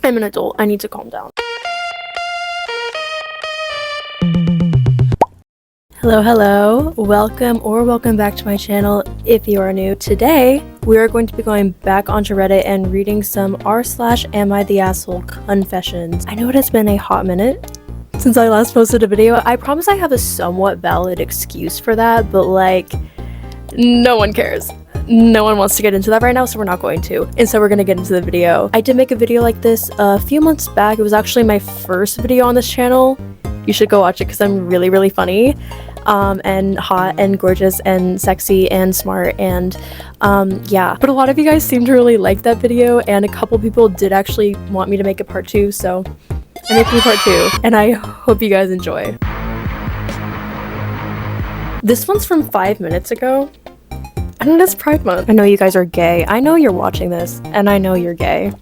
I'm an adult. I need to calm down. Hello. Welcome back to my channel if you are new. Today, we are going to be going back onto Reddit and reading some r/am I the asshole confessions. I know it has been a hot minute since I last posted a video. I promise I have a somewhat valid excuse for that, but like, no one cares. No one wants to get into that right now, so we're not going to. Instead, we're gonna get into the video. I did make a video like this a few months back. It was actually my first video on this channel. You should go watch it because I'm really funny. And hot and gorgeous and sexy and smart and yeah. But a lot of you guys seem to really like that video, and a couple people did actually want me to make a part 2, so I'm making part 2, and I hope you guys enjoy. This one's from 5 minutes ago. I know it's Pride Month. I know you guys are gay. I know you're watching this, and I know you're gay.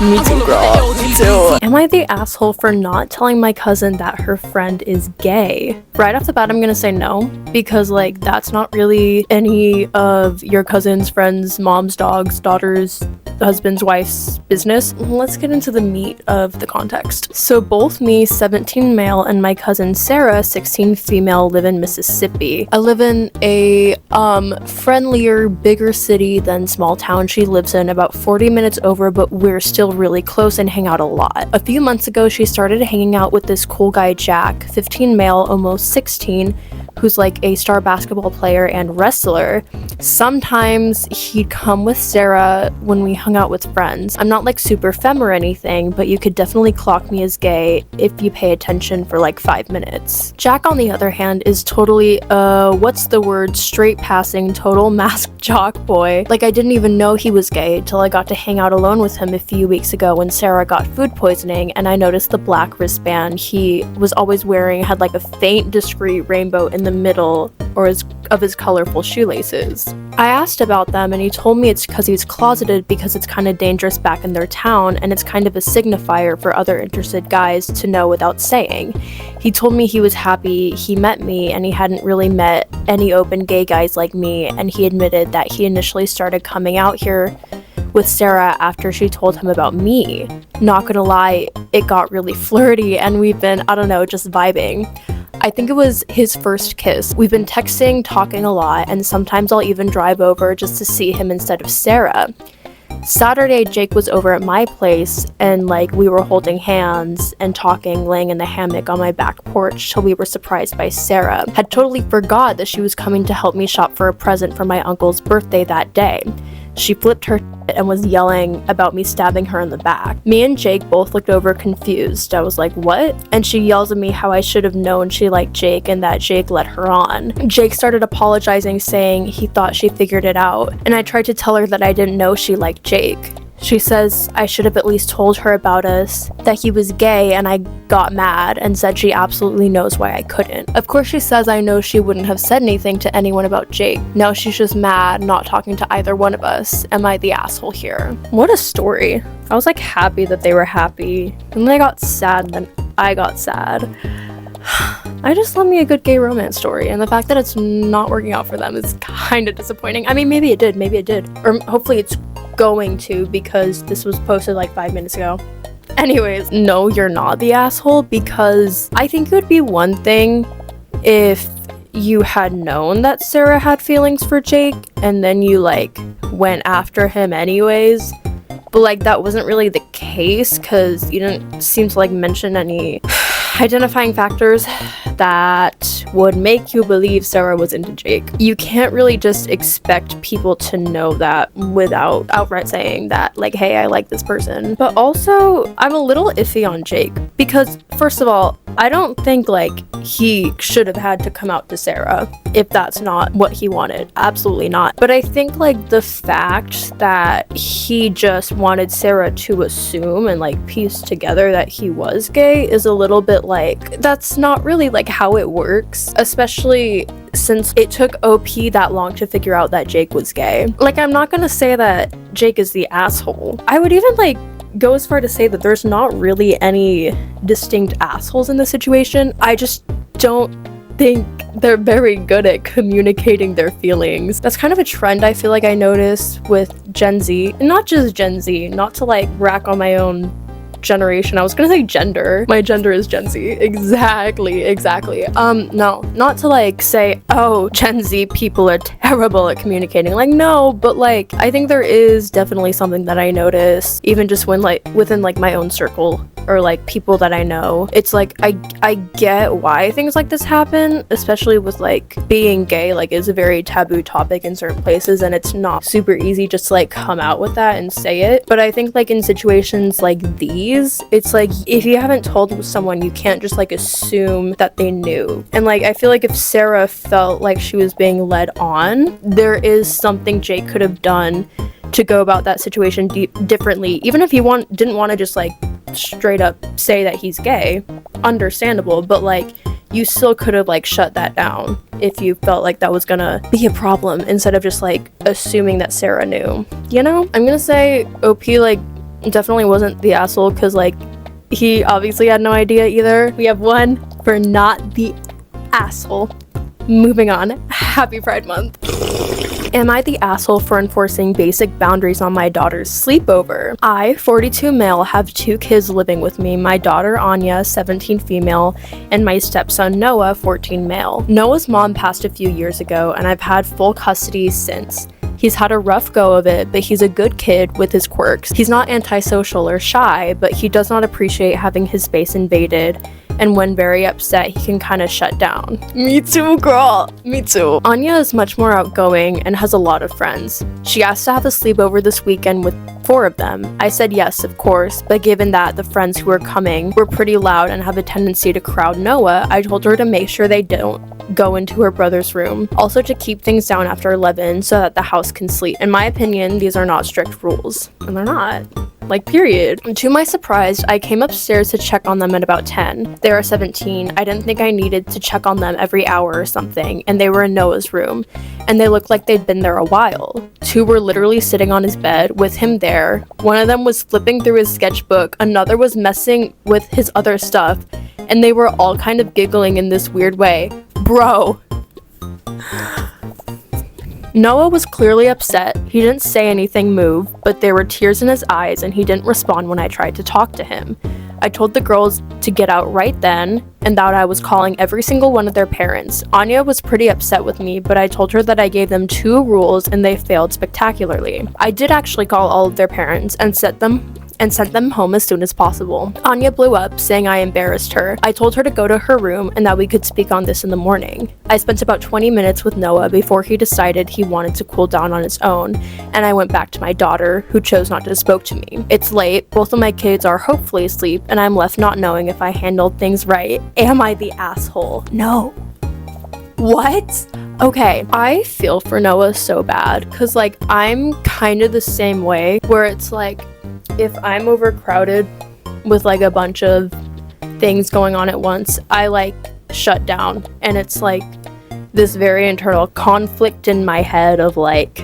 Me too, girl. Me too. Am I the asshole for not telling my cousin that her friend is gay? Right off the bat, I'm gonna say no, because like that's not really any of your cousin's friends, mom's, dog's, daughter's, husband's, wife's business. Let's get into the meat of the context. So both me, 17 male, and my cousin Sarah, 16 female, live in Mississippi. I live in a friendlier, bigger city than small town she lives in, about 40 minutes over, but we're still really close and hang out a lot. A few months ago, she started hanging out with this cool guy Jack, 15 male, almost 16, who's like a star basketball player and wrestler. Sometimes he'd come with Sarah when we hung out with friends. I'm not like super femme or anything, but you could definitely clock me as gay if you pay attention for like 5 minutes. Jack, on the other hand, is totally what's the word, straight passing, total masked jock boy. Like, I didn't even know he was gay till I got to hang out alone with him a few weeks ago when Sarah got food poisoning, and I noticed the black wristband he was always wearing had like a faint discreet rainbow in the middle of his colorful shoelaces. I asked about them, and he told me it's because he's closeted because it's kind of dangerous back in their town, and it's kind of a signifier for other interested guys to know without saying. He told me he was happy he met me, and he hadn't really met any open gay guys like me, and he admitted that he initially started coming out here with Sarah after she told him about me. Not gonna lie, it got really flirty, and we've been, I don't know, just vibing. I think it was his first kiss. We've been texting, talking a lot, and sometimes I'll even drive over just to see him instead of Sarah. Saturday, Jake was over at my place, and like we were holding hands and talking, laying in the hammock on my back porch till we were surprised by Sarah. Had totally forgot that she was coming to help me shop for a present for my uncle's birthday that day. She flipped her and was yelling about me stabbing her in the back. Me and Jake both looked over confused. I was like, what? And she yells at me how I should have known she liked Jake and that Jake led her on. Jake started apologizing, saying he thought she figured it out, and I tried to tell her that I didn't know she liked Jake. She says I should have at least told her about us, that he was gay, and I got mad and said she absolutely knows why I couldn't. Of course she says I know she wouldn't have said anything to anyone about Jake. Now she's just mad, not talking to either one of us. Am I the asshole here? What a story. I was like happy that they were happy, and then I got sad, and then I got sad. I just love me a good gay romance story, and the fact that it's not working out for them is kind of disappointing. I mean, maybe it did, or hopefully it's going to, because this was posted like 5 minutes ago. Anyways, no, you're not the asshole, because I think it would be one thing if you had known that Sarah had feelings for Jake and then you like went after him anyways, but like that wasn't really the case because you didn't seem to like mention any identifying factors that would make you believe Sarah was into Jake. You can't really just expect people to know that without outright saying that, like, hey, I like this person. But also, I'm a little iffy on Jake because, first of all, I don't think like he should have had to come out to Sarah if that's not what he wanted. Absolutely not. But I think like the fact that he just wanted Sarah to assume and like piece together that he was gay is a little bit like, that's not really like how it works, especially since it took OP that long to figure out that Jake was gay. Like, I'm not gonna say that Jake is the asshole. I would even like go as far to say that there's not really any distinct assholes in this situation. I just don't think they're very good at communicating their feelings. That's kind of a trend I feel like I noticed with Gen Z, and not just Gen Z, not to like rack on my own generation. I was gonna say gender. My gender is Gen Z. Exactly. No, not to like say, oh, Gen Z people are terrible at communicating. Like, no, but like, I think there is definitely something that I notice, even just when like within like my own circle or like people that I know. It's like I get why things like this happen, especially with like being gay. Like, is a very taboo topic in certain places, and it's not super easy just to like come out with that and say it. But I think like in situations like these, it's like if you haven't told someone, you can't just like assume that they knew. And like I feel like if Sarah felt like she was being led on, there is something Jake could have done to go about that situation differently. Even if he didn't want to just like straight up say that he's gay, understandable, but like you still could have like shut that down if you felt like that was gonna be a problem, instead of just like assuming that Sarah knew, you know? I'm gonna say OP like definitely wasn't the asshole, because like he obviously had no idea either. We have one for not the asshole. Moving on. Happy Pride Month. Am I the asshole for enforcing basic boundaries on my daughter's sleepover? I, 42 male, have 2 kids living with me, my daughter Anya, 17 female, and my stepson Noah, 14 male. Noah's mom passed a few years ago, and I've had full custody since. He's had a rough go of it, but he's a good kid with his quirks. He's not antisocial or shy, but he does not appreciate having his space invaded, and when very upset, he can kind of shut down. Me too, girl. Me too. Anya is much more outgoing and has a lot of friends. She asked to have a sleepover this weekend with 4 of them. I said yes, of course, but given that the friends who were coming were pretty loud and have a tendency to crowd Noah, I told her to make sure they don't go into her brother's room. Also to keep things down after 11 so that the house can sleep. In my opinion, these are not strict rules. And they're not. Like, period. To my surprise, I came upstairs to check on them at about 10. They are 17. I didn't think I needed to check on them every hour or something, and they were in Noah's room, and they looked like they'd been there a while. 2 were literally sitting on his bed with him there. One of them was flipping through his sketchbook, another was messing with his other stuff, and they were all kind of giggling in this weird way. Bro. Noah was clearly upset. He didn't say anything move, but there were tears in his eyes and he didn't respond when I tried to talk to him. I told the girls to get out right then and that I was calling every single one of their parents. Anya was pretty upset with me, but I told her that I gave them 2 rules and they failed spectacularly. I did actually call all of their parents and sent them home as soon as possible. Anya blew up, saying I embarrassed her. I told her to go to her room and that we could speak on this in the morning. I spent about 20 minutes with Noah before he decided he wanted to cool down on his own, and I went back to my daughter, who chose not to speak to me. It's late, both of my kids are hopefully asleep, and I'm left not knowing if I handled things right. Am I the asshole? No. What? Okay, I feel for Noah so bad, because like I'm kind of the same way, where it's like if I'm overcrowded with like a bunch of things going on at once, I like shut down, and it's like this very internal conflict in my head of like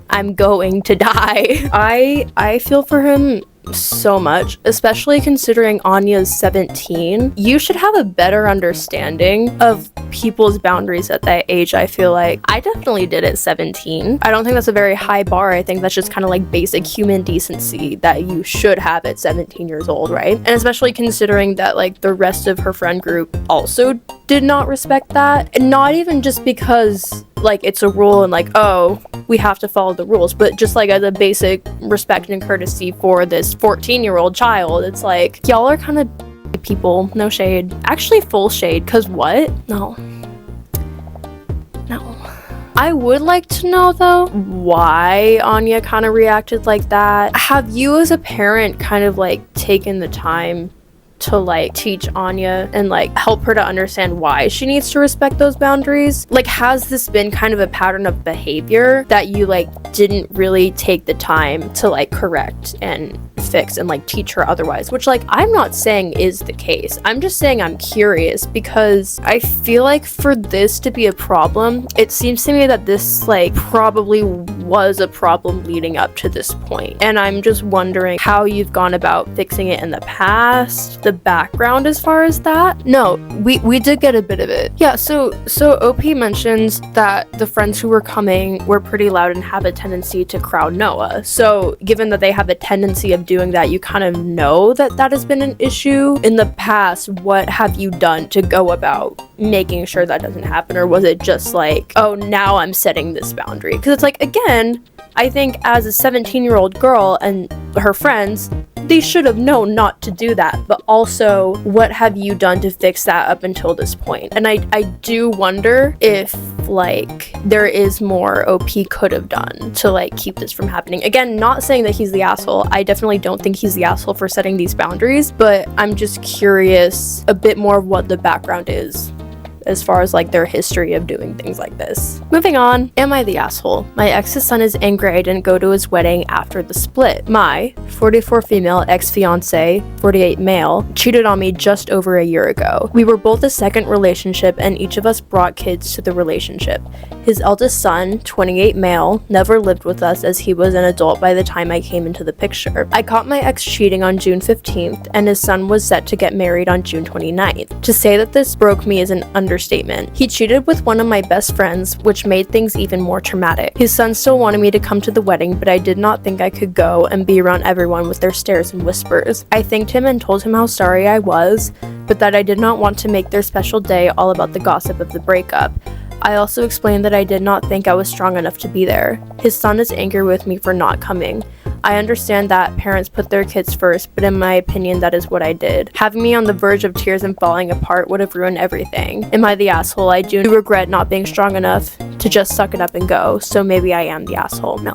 I'm going to die. I feel for him so much, especially considering Anya's 17. You should have a better understanding of people's boundaries at that age. I feel like I definitely did at 17. I don't think that's a very high bar. I think that's just kind of like basic human decency that you should have at 17 years old, right? And especially considering that like the rest of her friend group also did not respect that, and not even just because like it's a rule and like, oh, we have to follow the rules, but just like as a basic respect and courtesy for this 14-year-old child. It's like, y'all are kind of people. No shade. Actually, full shade, because what? No. I would like to know though why Anya kind of reacted like that. Have you as a parent kind of like taken the time to like teach Anya and like help her to understand why she needs to respect those boundaries? Like, has this been kind of a pattern of behavior that you like didn't really take the time to like correct and fix and like teach her otherwise? Which like I'm not saying is the case. I'm just saying I'm curious, because I feel like for this to be a problem, it seems to me that this like probably was a problem leading up to this point. And I'm just wondering how you've gone about fixing it in the past, the background as far as that. No, we did get a bit of it. Yeah, so OP mentions that the friends who were coming were pretty loud and have a tendency to crowd Noah. So given that they have a tendency of doing that, you kind of know that that has been an issue. In the past, what have you done to go about making sure that doesn't happen? Or was it just like, oh, now I'm setting this boundary? Because it's like, again, I think as a 17-year-old girl and her friends, they should have known not to do that. But also, what have you done to fix that up until this point? And I do wonder if like there is more OP could have done to like keep this from happening. Again, not saying that he's the asshole. I definitely don't think he's the asshole for setting these boundaries, but I'm just curious a bit more of what the background is as far as like their history of doing things like this. Moving on, am I the asshole? My ex's son is angry I didn't go to his wedding after the split. My 44 female ex-fiance, 48 male, cheated on me just over a year ago. We were both a second relationship and each of us brought kids to the relationship. His eldest son, 28 male, never lived with us as he was an adult by the time I came into the picture. I caught my ex cheating on June 15th and his son was set to get married on June 29th. To say that this broke me is an understatement. He cheated with one of my best friends, which made things even more traumatic. His son still wanted me to come to the wedding, but I did not think I could go and be around everyone with their stares and whispers. I thanked him and told him how sorry I was, but that I did not want to make their special day all about the gossip of the breakup. I also explained that I did not think I was strong enough to be there. His son is angry with me for not coming. I understand that parents put their kids first, but in my opinion, that is what I did. Having me on the verge of tears and falling apart would have ruined everything. Am I the asshole? I do regret not being strong enough to just suck it up and go, so maybe I am the asshole. No,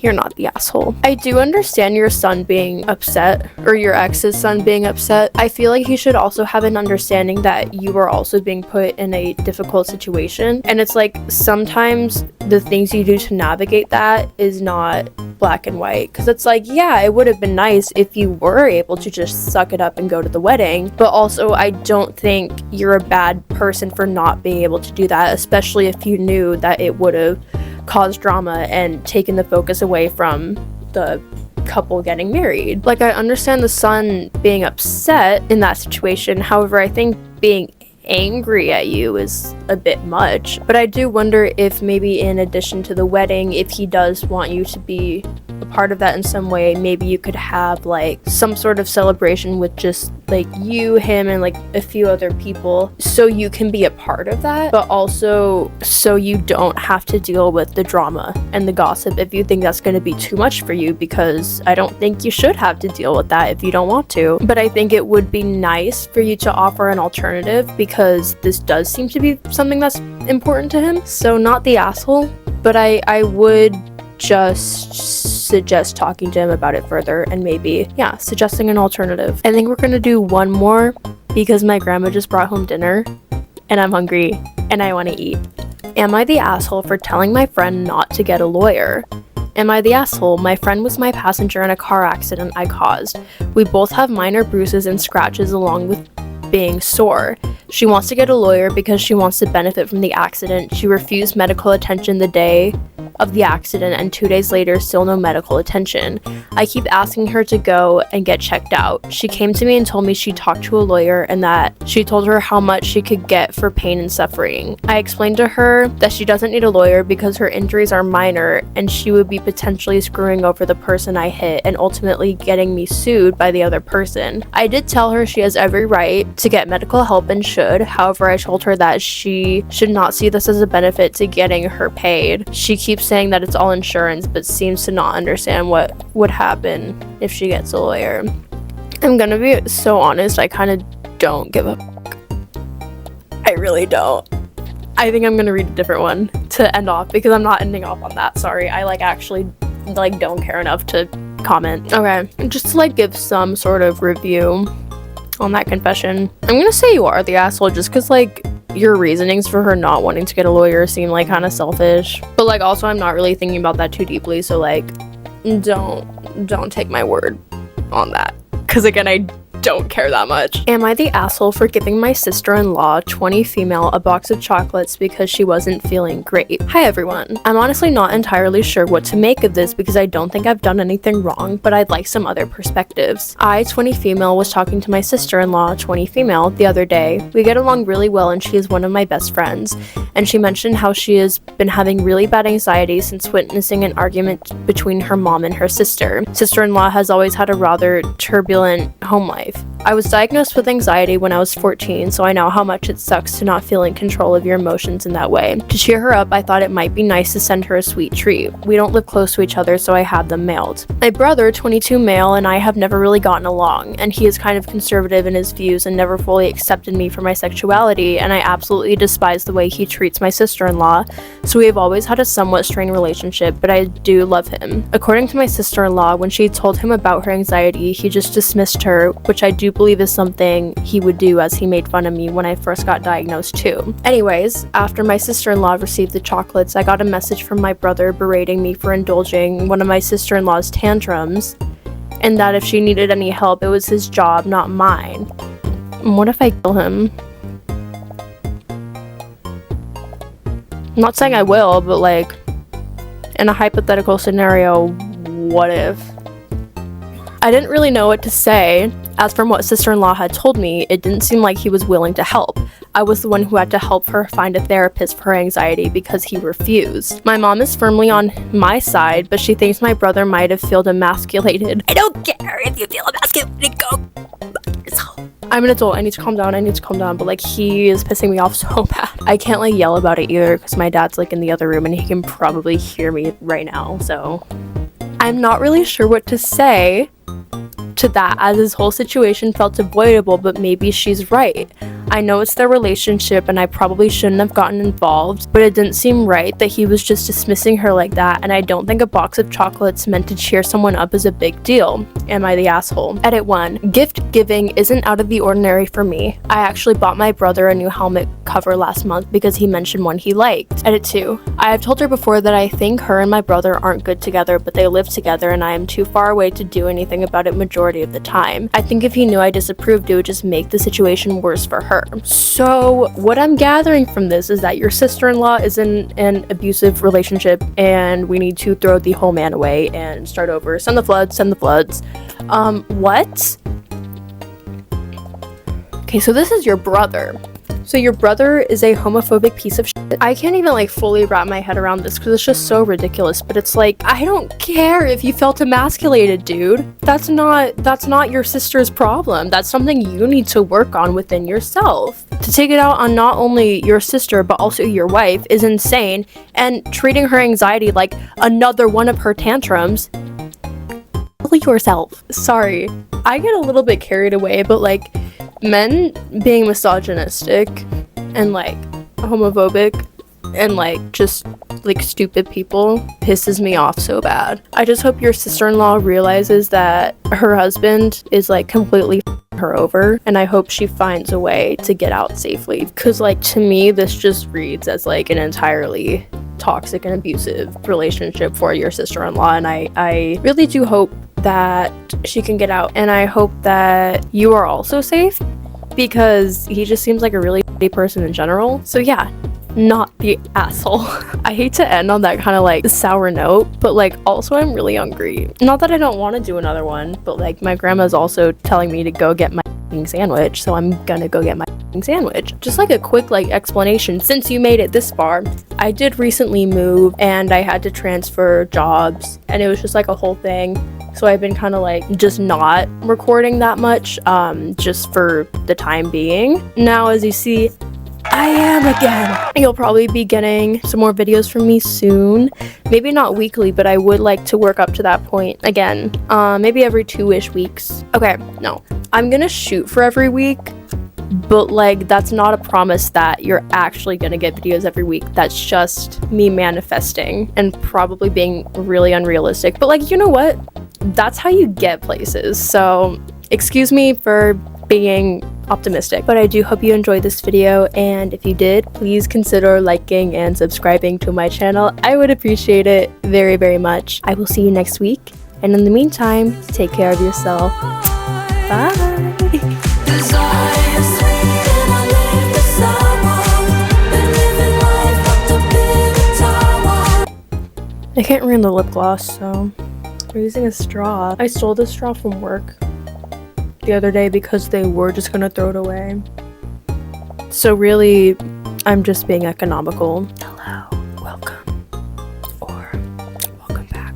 you're not the asshole. I do understand your son being upset, or your ex's son being upset. I feel like he should also have an understanding that you are also being put in a difficult situation. And it's like, sometimes the things you do to navigate that is not black and white. Because it's like, yeah, it would have been nice if you were able to just suck it up and go to the wedding. But also, I don't think you're a bad person for not being able to do that, especially if you knew that it would have caused drama and taken the focus away from the couple getting married. Like, I understand the son being upset in that situation. However, I think being angry at you is a bit much. But I do wonder if maybe in addition to the wedding, if he does want you to be a part of that in some way, maybe you could have like some sort of celebration with just like you, him, and like a few other people, so you can be a part of that, but also so you don't have to deal with the drama and the gossip if you think that's going to be too much for you, because I don't think you should have to deal with that if you don't want to. But I think it would be nice for you to offer an alternative, because this does seem to be something that's important to him. So not the asshole, but I would just suggest talking to him about it further and maybe, yeah, suggesting an alternative. I think we're gonna do one more because my grandma just brought home dinner and I'm hungry and I want to eat. Am I the asshole for telling my friend not to get a lawyer? Am I the asshole? My friend was my passenger in a car accident I caused. We both have minor bruises and scratches along with being sore. She wants to get a lawyer because she wants to benefit from the accident. She refused medical attention the day of the accident and 2 days later still no medical attention. I keep asking her to go and get checked out. She came to me and told me she talked to a lawyer and that she told her how much she could get for pain and suffering. I explained to her that she doesn't need a lawyer because her injuries are minor and she would be potentially screwing over the person I hit and ultimately getting me sued by the other person. I did tell her she has every right to get medical help and should. However, I told her that she should not see this as a benefit to getting her paid. She keeps saying that it's all insurance, but seems to not understand what would happen if she gets a lawyer. I'm gonna be so honest, I kind of don't give a fuck. I really don't. I think I'm gonna read a different one to end off because I'm not ending off on that. Sorry, I actually don't care enough to comment. Okay, just to give some sort of review on that confession. I'm gonna say you are the asshole just because your reasonings for her not wanting to get a lawyer seem kind of selfish, but also I'm not really thinking about that too deeply, so don't take my word on that, because again, I don't care that much. Am I the asshole for giving my sister-in-law, 20 female, a box of chocolates because she wasn't feeling great? Hi everyone. I'm honestly not entirely sure what to make of this because I don't think I've done anything wrong, but I'd like some other perspectives. I, 20 female, was talking to my sister-in-law, 20 female, the other day. We get along really well and she is one of my best friends, and she mentioned how she has been having really bad anxiety since witnessing an argument between her mom and her sister. Sister-in-law has always had a rather turbulent home life. I was diagnosed with anxiety when I was 14, so I know how much it sucks to not feel in control of your emotions in that way. To cheer her up, I thought it might be nice to send her a sweet treat. We don't live close to each other, so I had them mailed. My brother, 22 male, and I have never really gotten along, and he is kind of conservative in his views and never fully accepted me for my sexuality, and I absolutely despise the way he treats my sister-in-law, so we have always had a somewhat strained relationship, but I do love him. According to my sister-in-law, when she told him about her anxiety, he just dismissed her, which I do believe is something he would do, as he made fun of me when I first got diagnosed too. Anyways, after my sister-in-law received the chocolates, I got a message from my brother berating me for indulging one of my sister-in-law's tantrums, and that if she needed any help, it was his job, not mine. What if I kill him? I'm not saying I will, but like, in a hypothetical scenario, what if? I didn't really know what to say. As from what sister-in-law had told me, it didn't seem like he was willing to help. I was the one who had to help her find a therapist for her anxiety because he refused. My mom is firmly on my side, but she thinks my brother might have felt emasculated. I don't care if you feel emasculated, go. I'm an adult, I need to calm down, but like, he is pissing me off so bad. I can't like yell about it either because my dad's like in the other room and he can probably hear me right now, so I'm not really sure what to say to that, as his whole situation felt avoidable, but maybe she's right. I know it's their relationship and I probably shouldn't have gotten involved, but it didn't seem right that he was just dismissing her like that, and I don't think a box of chocolates meant to cheer someone up is a big deal. Am I the asshole? Edit 1. Gift giving isn't out of the ordinary for me. I actually bought my brother a new helmet cover last month because he mentioned one he liked. Edit 2. I have told her before that I think her and my brother aren't good together, but they live together and I am too far away to do anything about it majority of the time. I think if he knew I disapproved, it would just make the situation worse for her. So what I'm gathering from this is that your sister-in-law is in an abusive relationship and we need to throw the whole man away and start over. Send the floods, send the floods. What? Okay, so this is your brother. So your brother is a homophobic piece of shit. I can't even like fully wrap my head around this because it's just so ridiculous, but it's like, I don't care if you felt emasculated, dude. That's not your sister's problem. That's something you need to work on within yourself. To take it out on not only your sister but also your wife is insane, and treating her anxiety like another one of her tantrums. Kill yourself. Sorry, I get a little bit carried away, but like, men being misogynistic and like homophobic and like just like stupid people pisses me off so bad. I just hope your sister-in-law realizes that her husband is like completely her over, and I hope she finds a way to get out safely, because like, to me this just reads as like an entirely toxic and abusive relationship for your sister-in-law, and I really do hope that she can get out, and I hope that you are also safe, because he just seems like a really shitty person in general. So yeah, not the asshole. I hate to end on that kind of like sour note, but like, also I'm really hungry. Not that I don't want to do another one, but like, my grandma's also telling me to go get my sandwich, so I'm gonna go get my sandwich. Just like a quick like explanation, since you made it this far, I did recently move and I had to transfer jobs, and it was just like a whole thing. So I've been kind of like just not recording that much, just for the time being. Now, as you see, I am again. You'll probably be getting some more videos from me soon. Maybe not weekly, but I would like to work up to that point again. Maybe every 2-ish weeks. Okay, no. I'm gonna shoot for every week, but like, that's not a promise that you're actually gonna get videos every week. That's just me manifesting and probably being really unrealistic. But like, you know what? That's how you get places. So excuse me for being optimistic, but I do hope you enjoyed this video, and if you did, please consider liking and subscribing to my channel. I would appreciate it very, very much. I will see you next week, and in the meantime, take care of yourself. Bye. I can't ruin the lip gloss, so we're using a straw. I stole this straw from work the other day because they were just gonna throw it away. So really, I'm just being economical. Hello, welcome, or welcome back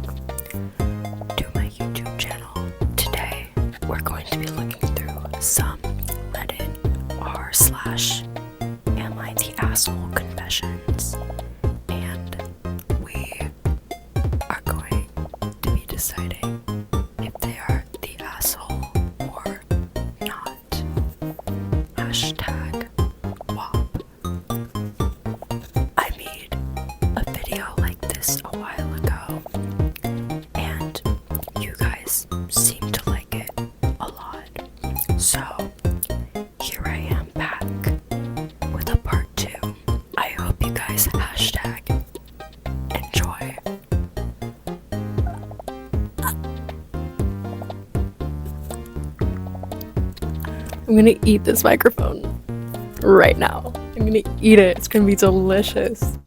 to my YouTube channel. Today, we're going to be looking through some Reddit r/MIT asshole confessions, and we are going to be deciding if they are the asshole or not. Hashtag WAP. I made a video like this a while ago, and you guys seem to like it a lot. So here I am back with a part 2. I hope you guys hashtag enjoy. I'm gonna eat this microphone right now. I'm gonna eat it. It's gonna be delicious.